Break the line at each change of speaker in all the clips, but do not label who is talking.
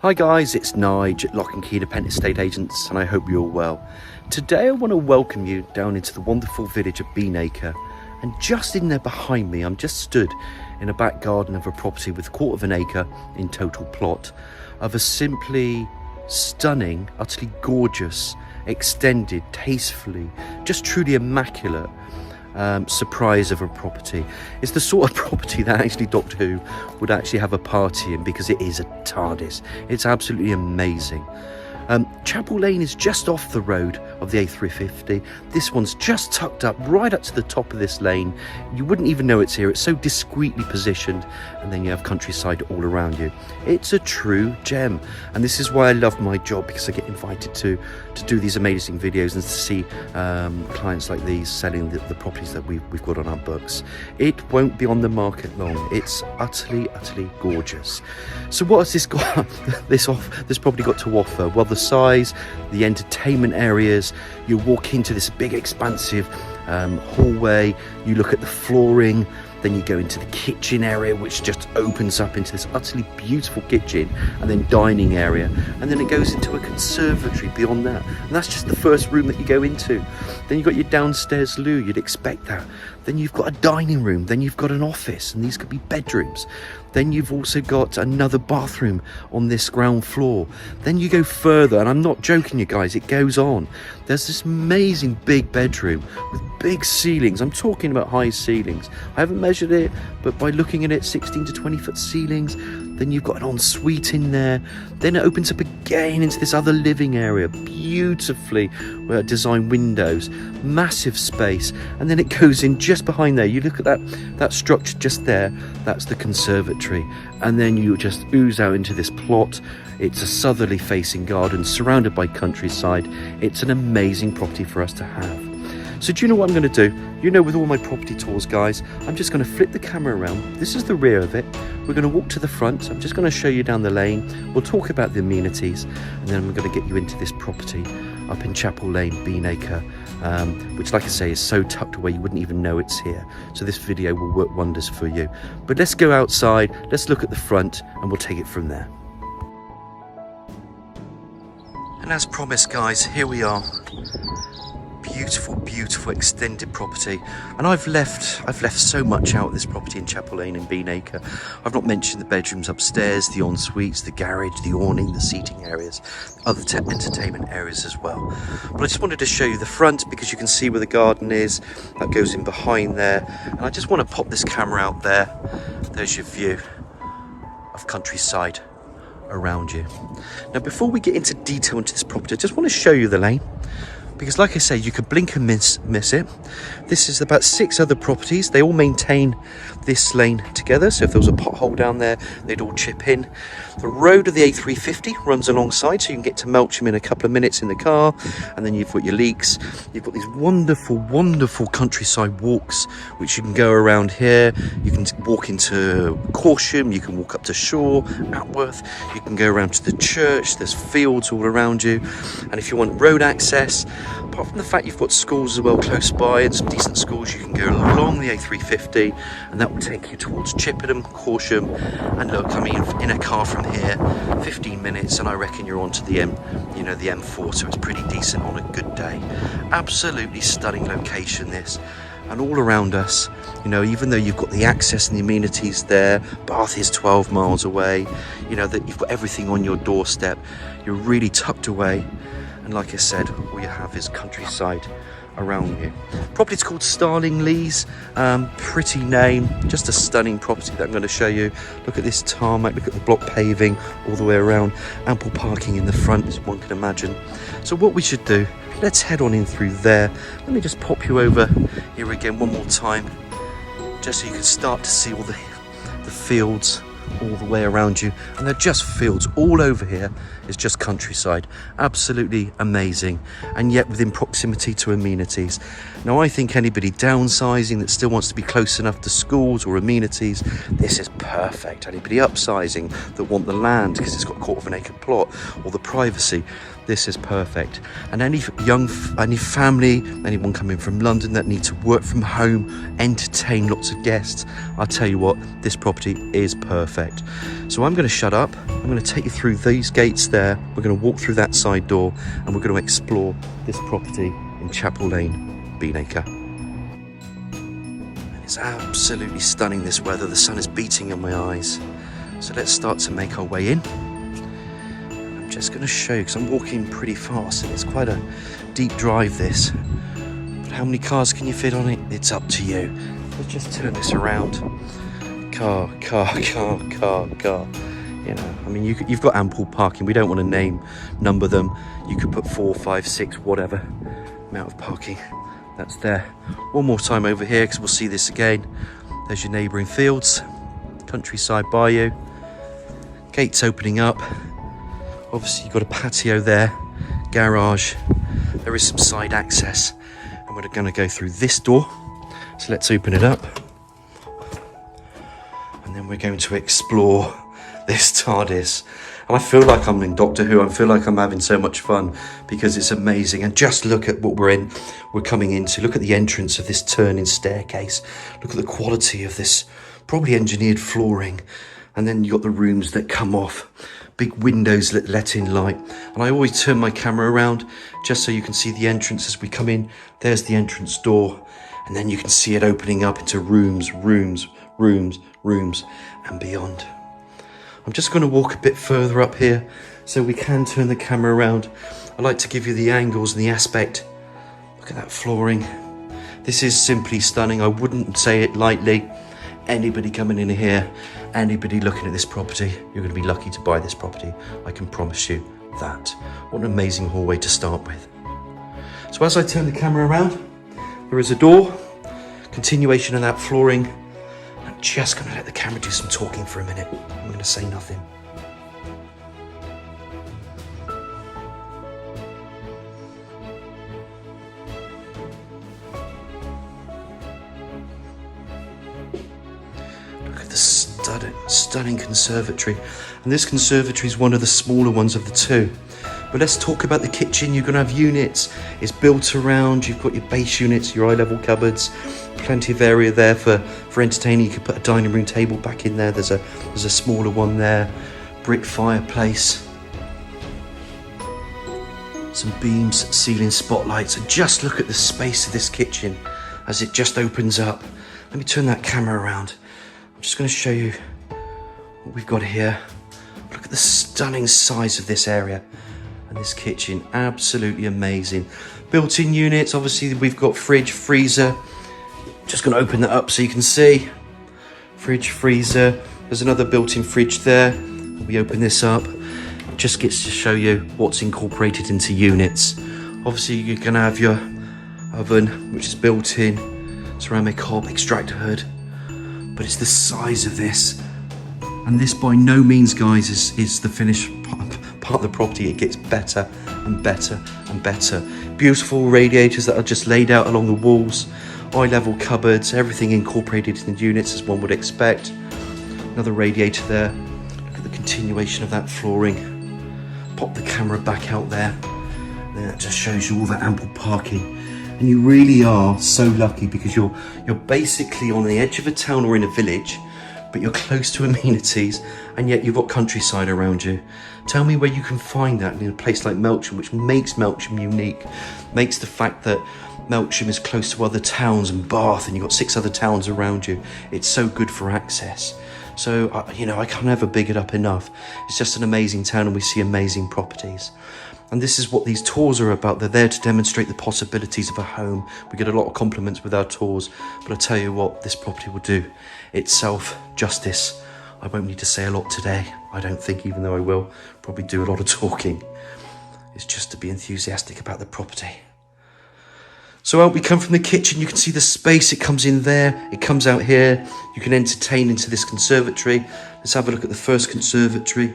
Hi guys, it's Nige at Lock and Key Independent Estate Agents, and I hope you're all well. Today I want to welcome you down into the wonderful village of Beanacre, and just in there behind me I'm just stood in a back garden of a property with a quarter of an acre in total plot of a simply stunning, utterly gorgeous, extended, tastefully, just truly immaculate surprise of a property. It's the sort of property that actually Doctor Who would actually have a party in, because it is a TARDIS. It's absolutely amazing. Chapel Lane is just off the road of the A350. This one's just tucked up right up to the top of this lane. You wouldn't even know it's here. It's so discreetly positioned, and then you have countryside all around you. It's a true gem, and this is why I love my job, because I get invited to do these amazing videos and to see clients like these selling the properties that we've got on our books. It won't be on the market long. It's utterly gorgeous. So what has this got this property got to offer? Well, the size, the entertainment areas. You walk into this big expansive hallway, you look at the flooring, then you go into the kitchen area, which just opens up into this utterly beautiful kitchen, and then dining area, and then it goes into a conservatory beyond that, and that's just the first room that you go into. Then you've got your downstairs loo, you'd expect that. Then you've got a dining room, then you've got an office, and these could be bedrooms. Then you've also got another bathroom on this ground floor. Then you go further, and I'm not joking you guys, it goes on. There's this amazing big bedroom with big ceilings. I'm talking about high ceilings. I haven't measured it, but by looking at it, 16 to 20 foot ceilings. Then you've got an ensuite in there. Then it opens up again into this other living area, beautifully designed windows, massive space, and then it goes in just behind there. You look at that structure just there, that's the conservatory, and then you just ooze out into this plot. It's a southerly facing garden surrounded by countryside. It's an amazing property for us to have. So do you know what I'm going to do? You know, with all my property tours, guys, I'm just going to flip the camera around. This is the rear of it. We're going to walk to the front. I'm just going to show you down the lane. We'll talk about the amenities, and then I'm going to get you into this property up in Chapel Lane, Beanacre, which, like I say, is so tucked away you wouldn't even know it's here. So this video will work wonders for you. But let's go outside, let's look at the front, and we'll take it from there. And as promised, guys, here we are. Beautiful extended property, and I've left so much out of this property in Chapel Lane and Beanacre. I've not mentioned the bedrooms upstairs, the en-suites, the garage, the awning, the seating areas, other entertainment areas as well. But I just wanted to show you the front, because you can see where the garden is. That goes in behind there, and I just want to pop this camera out there. There's your view of countryside around you. Now, before we get into detail into this property, I just want to show you the lane, because like I say, you could blink and miss it. This is about 6 other properties. They all maintain this lane together, so if there was a pothole down there, they'd all chip in. The road of the A350 runs alongside, so you can get to Melksham in a couple of minutes in the car, and then you've got your leaks. You've got these wonderful countryside walks, which you can go around here. You can walk into Corsham, you can walk up to Shaw, Atworth, you can go around to the church. There's fields all around you, and if you want road access, apart from the fact you've got schools as well close by, and some decent schools, you can go along the A350, and that will take you towards Chippenham, Corsham, and look, I mean, in a car from here, 15 minutes, and I reckon you're onto the the M4, so it's pretty decent on a good day. Absolutely stunning location, this. And all around us, even though you've got the access and the amenities there, Bath is 12 miles away, that you've got everything on your doorstep, you're really tucked away. And like I said, all you have is countryside around you. Property's called Starling, Leaze. Pretty name, just a stunning property that I'm going to show you. Look at this tarmac, look at the block paving all the way around. Ample parking in the front, as one can imagine. So what we should do, let's head on in through there. Let me just pop you over here again one more time, just so you can start to see all the fields all the way around you, and they're just fields all over here. It's just countryside, absolutely amazing, and yet within proximity to amenities. Now, I think anybody downsizing that still wants to be close enough to schools or amenities, this is perfect. Anybody upsizing that want the land because it's got a quarter of an acre plot, or the privacy, This is perfect. And any family, anyone coming from London that need to work from home, entertain lots of guests, I'll tell you what, this property is perfect. So I'm going to shut up. I'm going to take you through these gates there. We're going to walk through that side door and we're going to explore this property in Chapel Lane, Beanacre. And it's absolutely stunning, this weather. The sun is beating in my eyes. So let's start to make our way in. Just going to show you, because I'm walking pretty fast and it's quite a deep drive this, but how many cars can you fit on it? It's up to you. Let's just turn this around. Car, you know, I mean, you've got ample parking. We don't want to number them. You could put 4, 5, 6, whatever amount of parking. That's there. One more time over here, because we'll see this again. There's your neighbouring fields, countryside by you, gates opening up. Obviously you've got a patio there, garage, there is some side access, and we're going to go through this door. So let's open it up. And then we're going to explore this TARDIS. And I feel like I'm in Doctor Who. I feel like I'm having so much fun because it's amazing. And just look at what we're coming into. Look at the entrance of this turning staircase. Look at the quality of this probably engineered flooring. And then you've got the rooms that come off. Big windows that let in light. And I always turn my camera around just so you can see the entrance as we come in. There's the entrance door. And then you can see it opening up into rooms, and beyond. I'm just going to walk a bit further up here so we can turn the camera around. I like to give you the angles and the aspect. Look at that flooring. This is simply stunning. I wouldn't say it lightly. Anybody coming in here, anybody looking at this property, you're going to be lucky to buy this property. I can promise you that. What an amazing hallway to start with. So as I turn the camera around, there is a door, continuation of that flooring. I'm just going to let the camera do some talking for a minute. I'm going to say nothing. The stunning conservatory, and this conservatory is one of the smaller ones of the two. But let's talk about the kitchen. You're going to have units. It's built around. You've got your base units, your eye level cupboards, plenty of area there for entertaining. You could put a dining room table back in there. There's a smaller one there. Brick fireplace, some beams, ceiling spotlights, and just look at the space of this kitchen as it just opens up. Let me turn that camera around. I'm just going to show you what we've got here. Look at the stunning size of this area and this kitchen. Absolutely amazing. Built-in units. Obviously we've got fridge, freezer. Just going to open that up so you can see. Fridge, freezer. There's another built-in fridge there. We open this up. It just gets to show you what's incorporated into units. Obviously you're going to have your oven, which is built in. Ceramic hob, extractor hood. But it's the size of this, and this by no means, guys, is the finished part of the property. It gets better and better and better. Beautiful radiators that are just laid out along the walls, eye level cupboards, everything incorporated in the units as one would expect. Another radiator there. Look at the continuation of that flooring. Pop the camera back out there, and then that just shows you all that ample parking. And you really are so lucky because you're basically on the edge of a town or in a village, but you're close to amenities, and yet you've got countryside around you. Tell me where you can find that in a place like Melksham, which makes Melksham unique, makes the fact that Melksham is close to other towns and Bath, and you've got 6 other towns around you. It's so good for access. So, you know, I can't ever big it up enough. It's just an amazing town, and we see amazing properties. And this is what these tours are about. They're there to demonstrate the possibilities of a home. We get a lot of compliments with our tours, but I tell you what, this property will do itself justice. I won't need to say a lot today, I don't think, even though I will probably do a lot of talking. It's just to be enthusiastic about the property. So out we come from the kitchen. You can see the space. It comes in there, it comes out here. You can entertain into this conservatory. Let's have a look at the first conservatory.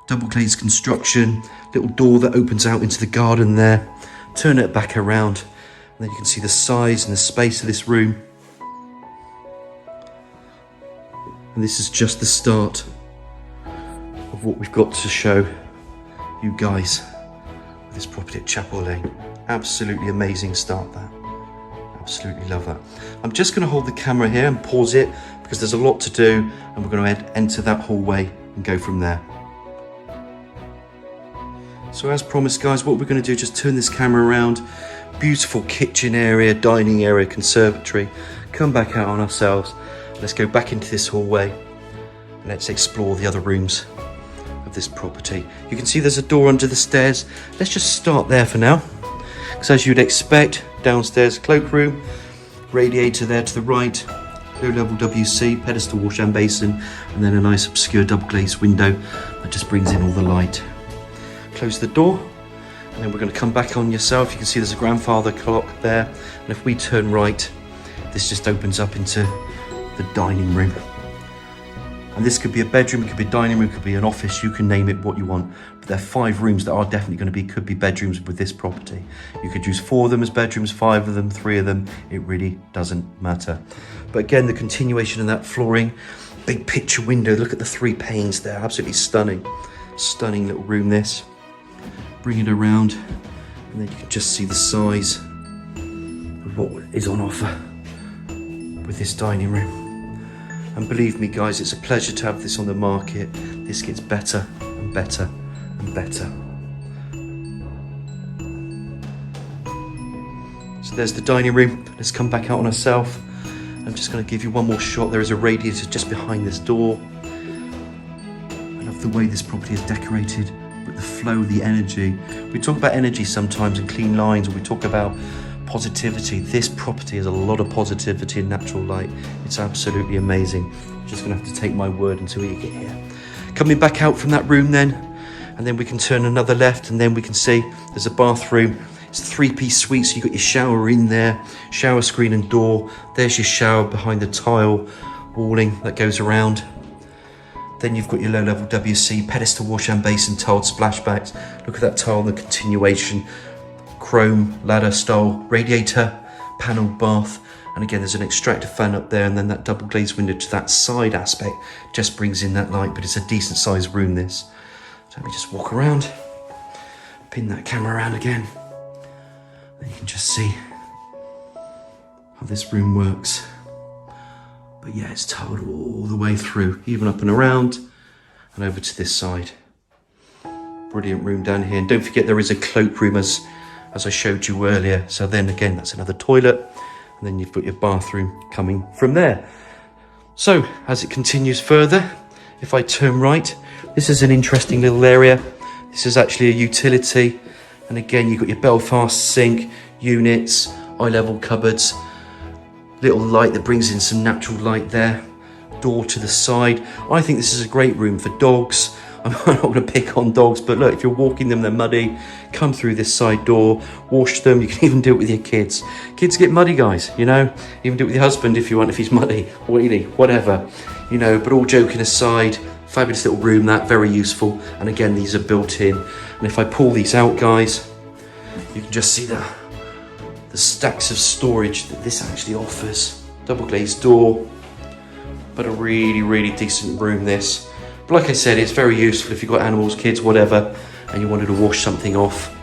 Double glazed construction, little door that opens out into the garden there. Turn it back around, and then you can see the size and the space of this room. And this is just the start of what we've got to show you guys. This property at Chapel Lane. Absolutely amazing start that. Absolutely love that. I'm just going to hold the camera here and pause it because there's a lot to do, and we're going to enter that hallway and go from there. So as promised guys, what we're going to do is just turn this camera around. Beautiful kitchen area, dining area, conservatory. Come back out on ourselves. Let's go back into this hallway and let's explore the other rooms of this property. You can see there's a door under the stairs. Let's just start there for now. Because as you'd expect, downstairs cloakroom, radiator there to the right, low level WC, pedestal wash and basin, and then a nice obscure double glazed window that just brings in all the light. Close the door, and then we're going to come back on yourself. You can see there's a grandfather clock there, and if we turn right, this just opens up into the dining room. And this could be a bedroom, it could be a dining room, it could be an office, you can name it what you want. But there are 5 rooms that are definitely going to be, could be bedrooms with this property. You could use 4 of them as bedrooms, 5 of them, 3 of them, it really doesn't matter. But again, the continuation of that flooring, big picture window, look at the 3 panes there, absolutely stunning. Stunning little room this. Bring it around, and then you can just see the size of what is on offer with this dining room. And believe me guys, it's a pleasure to have this on the market. This gets better and better and better. So there's the dining room. Let's come back out on ourselves. I'm just going to give you one more shot. There is a radiator just behind this door. I love the way this property is decorated, but the flow, the energy. We talk about energy sometimes and clean lines, or we talk about positivity. This property has a lot of positivity and natural light. It's absolutely amazing. You're just gonna have to take my word until you get here. Coming back out from that room then, and then we can turn another left, and then we can see there's a bathroom. It's a 3-piece suite, so you've got your shower in there, shower screen and door. There's your shower behind the tile walling that goes around. Then you've got your low level WC, pedestal wash and basin, tiled splashbacks. Look at that tile, the continuation. Chrome ladder style radiator, panelled bath, and again there's an extractor fan up there, and then that double glazed window to that side aspect just brings in that light, but it's a decent sized room this. So let me just walk around, pin that camera around again, and you can just see how this room works. But yeah, it's tiled all the way through, even up and around and over to this side. Brilliant room down here, and don't forget there is a cloakroom as I showed you earlier. So then again, that's another toilet, and then you've got your bathroom coming from there. So as it continues further, if I turn right, this is an interesting little area. This is actually a utility, and again you've got your Belfast sink, units, eye level cupboards, little light that brings in some natural light there, door to the side. I think this is a great room for dogs. I'm not going to pick on dogs, but look, if you're walking them, they're muddy, come through this side door, wash them. You can even do it with your kids. Kids get muddy, guys, you know. Even do it with your husband if you want, if he's muddy, oily, whatever, you know. But all joking aside, fabulous little room, that, very useful. And again, these are built in. And if I pull these out, guys, you can just see the stacks of storage that this actually offers. Double glazed door, but a really, really decent room this. Like I said, it's very useful if you've got animals, kids, whatever, and you wanted to wash something off,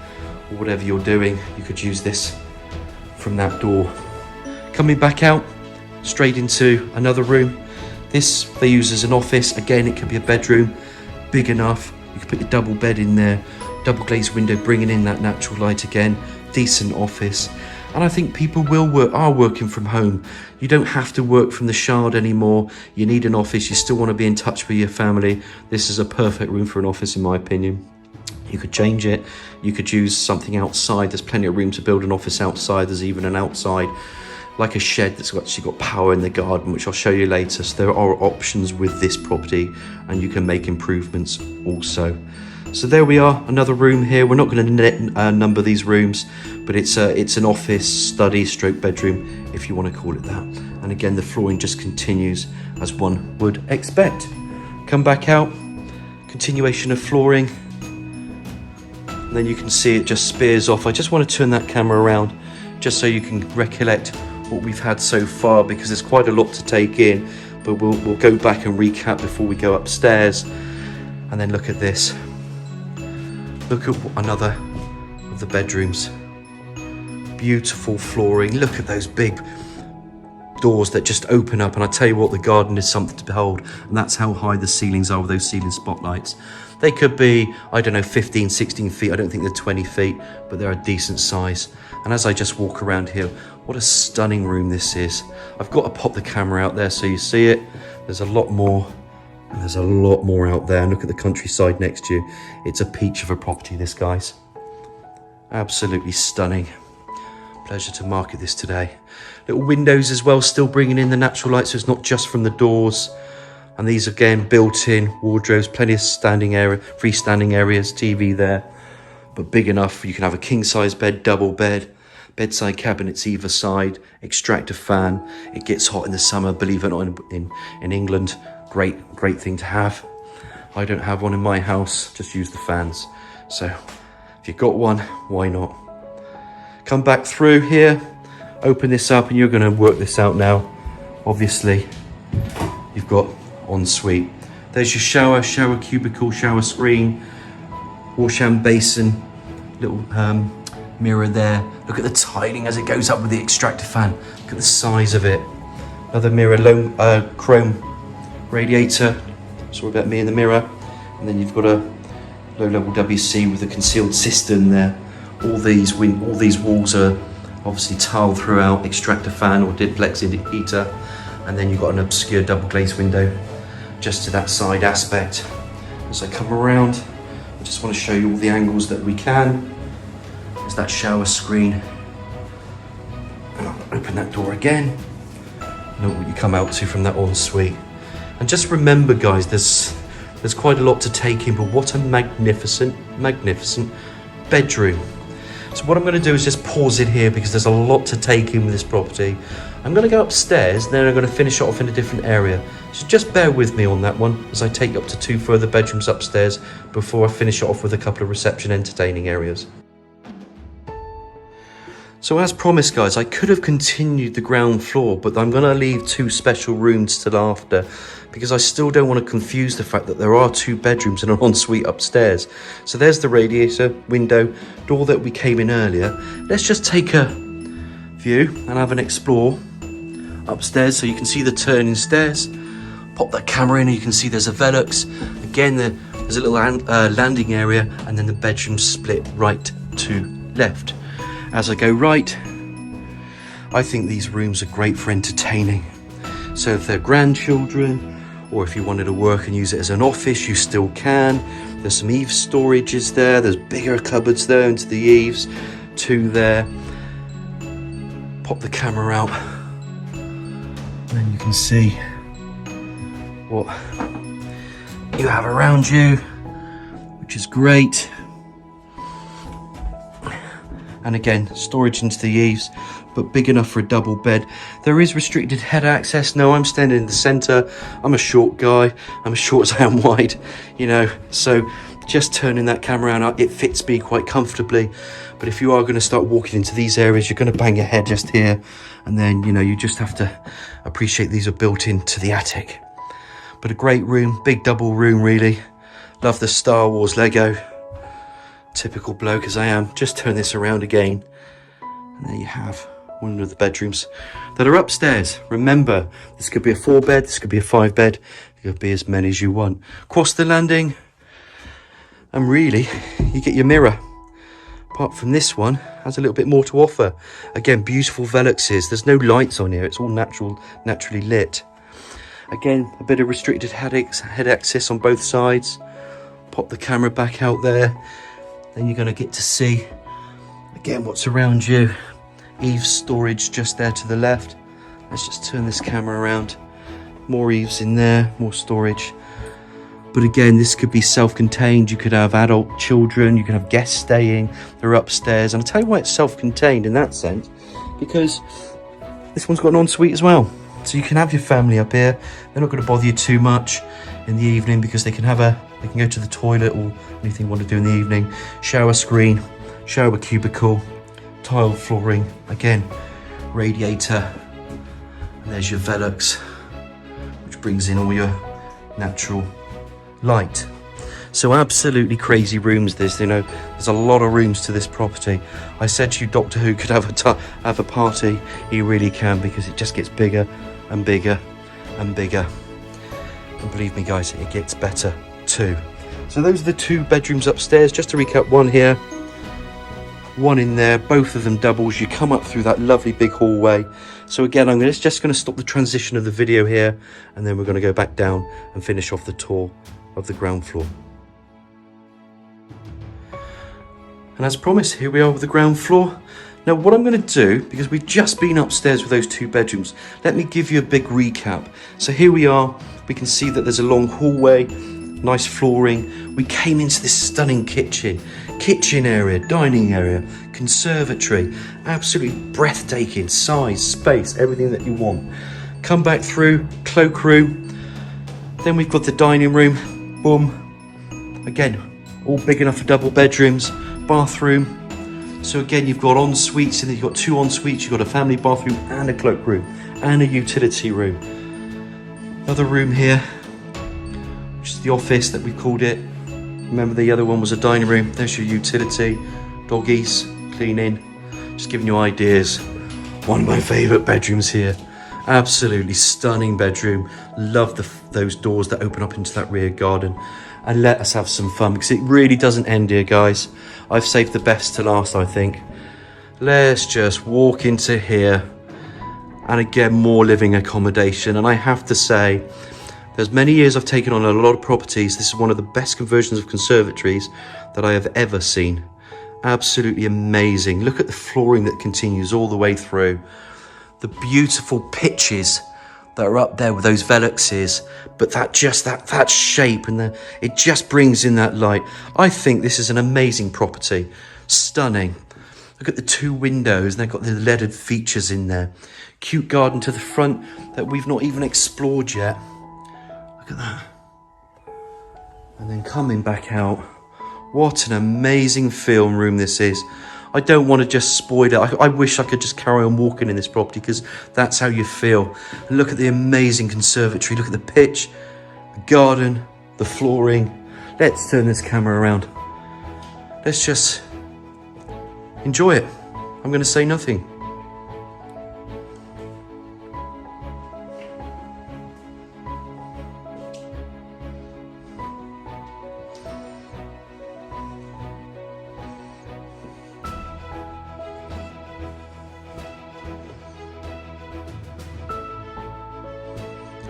or whatever you're doing, you could use this from that door. Coming back out, straight into another room. This they use as an office. Again, it could be a bedroom, big enough. You could put your double bed in there, double glazed window, bringing in that natural light again, decent office. And I think people are working from home. You don't have to work from the Shard anymore. You need an office. You still want to be in touch with your family. This is a perfect room for an office, in my opinion. You could change it. You could use something outside. There's plenty of room to build an office outside. There's even an outside, like a shed that's actually got power in the garden, which I'll show you later. So there are options with this property, and you can make improvements also. So there we are, another room here. We're not going to number these rooms, but it's an office, study, stroke bedroom, if you want to call it that. And again, the flooring just continues as one would expect. Come back out, continuation of flooring. And then you can see it just spears off. I just want to turn that camera around just so you can recollect what we've had so far, because there's quite a lot to take in, but we'll go back and recap before we go upstairs. And then look at this. Look at another of the bedrooms. Beautiful flooring. Look at those big doors that just open up, and I tell you what, the garden is something to behold, and that's how high the ceilings are with those ceiling spotlights. They could be, I don't know, 15, 16 feet. I don't think they're 20 feet, but they're a decent size. And as I just walk around here, what a stunning room this is. I've got to pop the camera out there so you see it. There's a lot more, and there's a lot more out there. And look at the countryside next to you. It's a peach of a property, this, guys. Absolutely stunning. Pleasure to market this today. Little windows as well, still bringing in the natural light, so it's not just from the doors. And these again, built-in wardrobes, plenty of standing area, freestanding areas, TV there, but big enough you can have a king-size bed, double bed, bedside cabinets either side, extractor fan. It gets hot in the summer, believe it or not, in England. Great thing to have. I don't have one in my house, just use the fans. So if you've got one, why not? Come back through here, open this up, and you're going to work this out now. Obviously, you've got ensuite. There's your shower cubicle, shower screen, wash hand basin, little mirror there. Look at the tiling as it goes up with the extractor fan. Look at the size of it. Another mirror, chrome radiator. Sorry about me in the mirror. And then you've got a low-level WC with a concealed cistern there. All these walls are obviously tiled throughout, extractor fan or duplex heater, and then you've got an obscure double glazed window just to that side aspect. As I come around, I just want to show you all the angles that we can. There's that shower screen. And I'll open that door again. Look what you come out to from that ensuite. And just remember, guys, there's quite a lot to take in, but what a magnificent bedroom. So what I'm going to do is just pause it here because there's a lot to take in with this property. I'm going to go upstairs, then I'm going to finish it off in a different area. So just bear with me on that one as I take up to 2 further bedrooms upstairs before I finish it off with a couple of reception entertaining areas. So as promised, guys, I could have continued the ground floor, but I'm going to leave 2 special rooms till after because I still don't want to confuse the fact that there are 2 bedrooms and an ensuite upstairs. So there's the radiator, window, door that we came in earlier. Let's just take a view and have an explore upstairs so you can see the turning stairs. Pop that camera in and you can see there's a Velux. Again, there's a little landing area, and then the bedrooms split right to left. As I go right, I think these rooms are great for entertaining. So if they're grandchildren, or if you wanted to work and use it as an office, you still can. There's some eaves storages there. There's bigger cupboards there into the eaves. 2 there. Pop the camera out. And then you can see what you have around you, which is great. And again, storage into the eaves, but big enough for a double bed. There is restricted head access. No, I'm standing in the center. I'm a short guy. I'm as short as I am wide, you know, so just turning that camera around, it fits me quite comfortably. But if you are going to start walking into these areas, you're going to bang your head just here. And then, you know, you just have to appreciate these are built into the attic. But a great room, big double room, really. Love the Star Wars Lego. Typical bloke as I am. Just turn this around again, and there you have one of the bedrooms that are upstairs. Remember, this could be a 4 bed, this could be a 5 bed, it could be as many as you want. Across the landing, and really you get your mirror. Apart from this one, has a little bit more to offer. Again, beautiful Veluxes. There's no lights on here, it's all naturally lit. Again, a bit of restricted head access on both sides. Pop the camera back out there. Then you're going to get to see, again, what's around you. Eaves storage just there to the left. Let's just turn this camera around. More eaves in there, more storage. But again, this could be self-contained. You could have adult children, you could have guests staying. They're upstairs. And I'll tell you why it's self-contained in that sense, because this one's got an ensuite as well. So you can have your family up here. They're not going to bother you too much in the evening because they can go to the toilet or anything you want to do in the evening. Shower screen, shower cubicle, tiled flooring, again, radiator, and there's your Velux, which brings in all your natural light. So absolutely crazy rooms this, you know, there's a lot of rooms to this property. I said to you Doctor Who could have a party. He really can, because it just gets bigger and bigger and bigger. And believe me guys, it gets better too. So those are the 2 bedrooms upstairs. Just to recap, one here, one in there, both of them doubles. You come up through that lovely big hallway. So again, I'm just going to stop the transition of the video here, and then we're going to go back down and finish off the tour of the ground floor. And as promised, here we are with the ground floor. Now what I'm going to do, because we've just been upstairs with those 2 bedrooms, let me give you a big recap. So here we are, we can see that there's a long hallway, nice flooring. We came into this stunning kitchen area, dining area, conservatory, absolutely breathtaking size, space, everything that you want. Come back through, cloakroom, then we've got the dining room, boom, again, all big enough for double bedrooms, bathroom. So again, you've got en suites, and then you've got 2 en suites, you've got a family bathroom and a cloakroom and a utility room. Another room here, which is the office that we called it. Remember, the other one was a dining room. There's your utility, doggies, cleaning, just giving you ideas. One of my favourite bedrooms here. Absolutely stunning bedroom. Love those doors that open up into that rear garden. And let us have some fun, because it really doesn't end here, guys. I've saved the best to last, I think. Let's just walk into here. And again, more living accommodation. And I have to say, there's many years I've taken on a lot of properties. This is one of the best conversions of conservatories that I have ever seen. Absolutely amazing. Look at the flooring that continues all the way through. The beautiful pitches that are up there with those velluxes, but that shape, and it just brings in that light. I think this is an amazing property. Stunning. Look at the 2 windows, and they've got the leaded features in there. Cute garden to the front that we've not even explored yet. Look at that. And then coming back out, what an amazing film room this is. I don't want to just spoil it. I wish I could just carry on walking in this property, because that's how you feel. And look at the amazing conservatory. Look at the pitch, the garden, the flooring. Let's turn this camera around. Let's just enjoy it. I'm going to say nothing.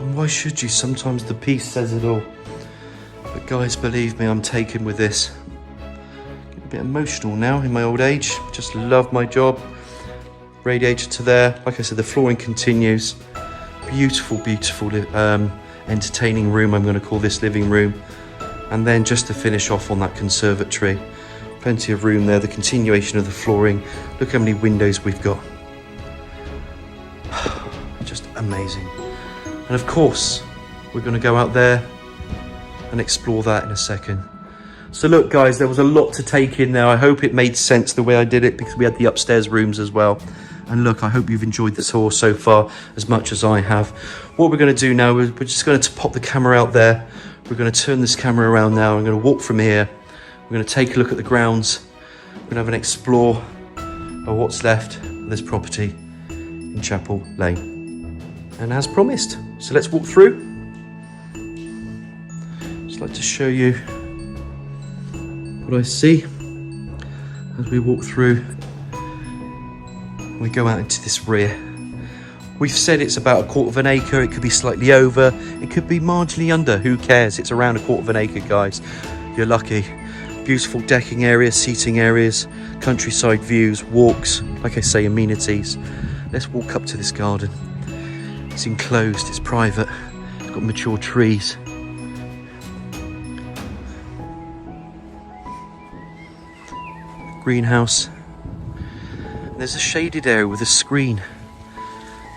And why should you? Sometimes the piece says it all. But guys, believe me, I'm taken with this. Getting a bit emotional now in my old age. Just love my job. Radiator to there. Like I said, the flooring continues. Beautiful, beautiful entertaining room, I'm going to call this living room. And then just to finish off on that conservatory, plenty of room there, the continuation of the flooring. Look how many windows we've got. Just amazing. And of course, we're going to go out there and explore that in a second. So look guys, there was a lot to take in there. I hope it made sense the way I did it, because we had the upstairs rooms as well. And look, I hope you've enjoyed the tour so far as much as I have. What we're going to do now is we're just going to pop the camera out there. We're going to turn this camera around now. I'm going to walk from here. We're going to take a look at the grounds. We're going to have an explore of what's left of this property in Chapel Lane. And as promised, so let's walk through. Just like to show you what I see as we walk through. We go out into this rear. We've said it's about 1/4 of an acre. It could be slightly over. It could be marginally under. Who cares? It's around 1/4 of an acre, guys. You're lucky. Beautiful decking areas, seating areas, countryside views, walks, like I say, amenities. Let's walk up to this garden. It's enclosed, it's private, it's got mature trees. Greenhouse. And there's a shaded area with a screen.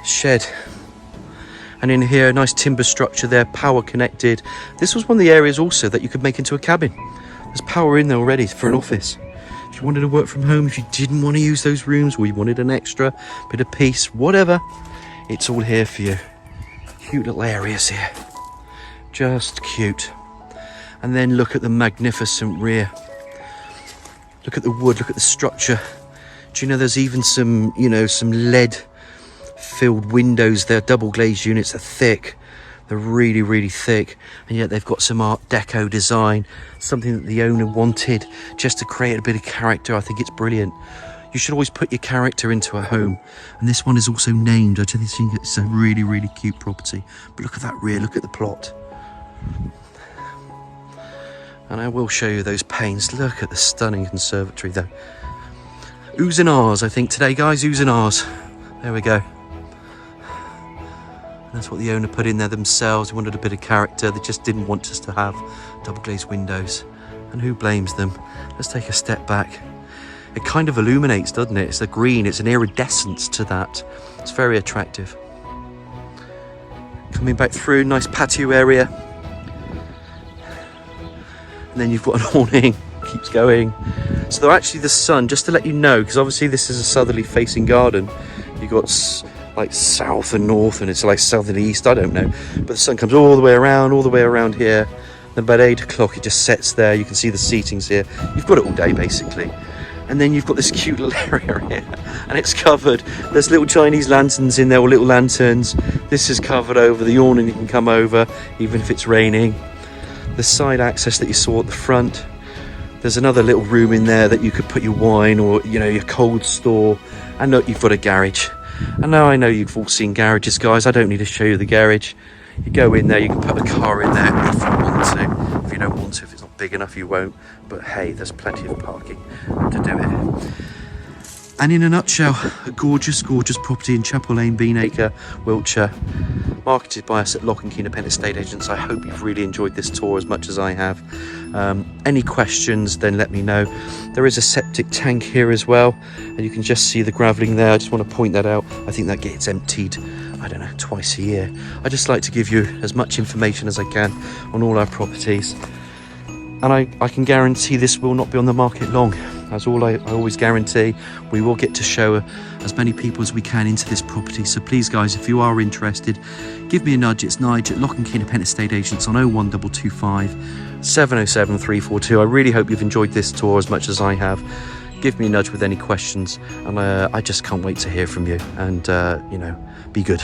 Shed. And in here, a nice timber structure there, power connected. This was one of the areas also that you could make into a cabin. There's power in there already for an office. If you wanted to work from home, if you didn't want to use those rooms, or you wanted an extra bit of peace, whatever, it's all here for you. Cute little areas here. Just cute. And then look at the magnificent rear. Look at the wood, look at the structure. Do you know there's even some, you know, some lead filled windows there, double glazed units. Are thick. They're really, really thick, and yet they've got some Art Deco design, something that the owner wanted just to create a bit of character. I think it's brilliant. You should always put your character into a home, and this one is also named. I just think it's a really, really cute property. But look at that rear, look at the plot. And I will show you those panes. Look at the stunning conservatory though. Oohs and ahs, I think today, guys, oohs and ahs. There we go. That's what the owner put in there themselves. They wanted a bit of character. They just didn't want us to have double glazed windows. And who blames them? Let's take a step back. It kind of illuminates, doesn't it? It's the green, it's an iridescence to that. It's very attractive. Coming back through, nice patio area. And then you've got an awning, keeps going. So actually the sun, just to let you know, because obviously this is a southerly facing garden. You've got like south and north, and it's like south and east, I don't know, but the sun comes all the way around here. Then about 8 o'clock it just sets there. You can see the seatings here. You've got it all day basically. And then you've got this cute little area here, and it's covered. There's little Chinese lanterns in there, or little lanterns. This is covered over. The awning you can come over even if it's raining. The side access that you saw at the front. There's another little room in there that you could put your wine, or, you know, your cold store. And look, you've got a garage. And now I know you've all seen garages, guys. I don't need to show you the garage. You go in there, you can put a car in there if you want to. If you don't want to, if it's not big enough, you won't. But hey, there's plenty of parking to do it. And in a nutshell, a gorgeous, gorgeous property in Chapel Lane, Beanacre, Wiltshire. Marketed by us at Lock and Key Independent Estate Agents. I hope you've really enjoyed this tour as much as I have. Any questions, then let me know. There is a septic tank here as well, and you can just see the gravelling there. I just want to point that out. I think that gets emptied, I don't know, twice a year. I just like to give you as much information as I can on all our properties. And I can guarantee this will not be on the market long. That's all I always guarantee. We will get to show as many people as we can into this property. So please, guys, if you are interested, give me a nudge. It's Nigel at Lock and Key Independent Estate Agents on 01225 707 342. I really hope you've enjoyed this tour as much as I have. Give me a nudge with any questions, and I just can't wait to hear from you. And, you know, be good.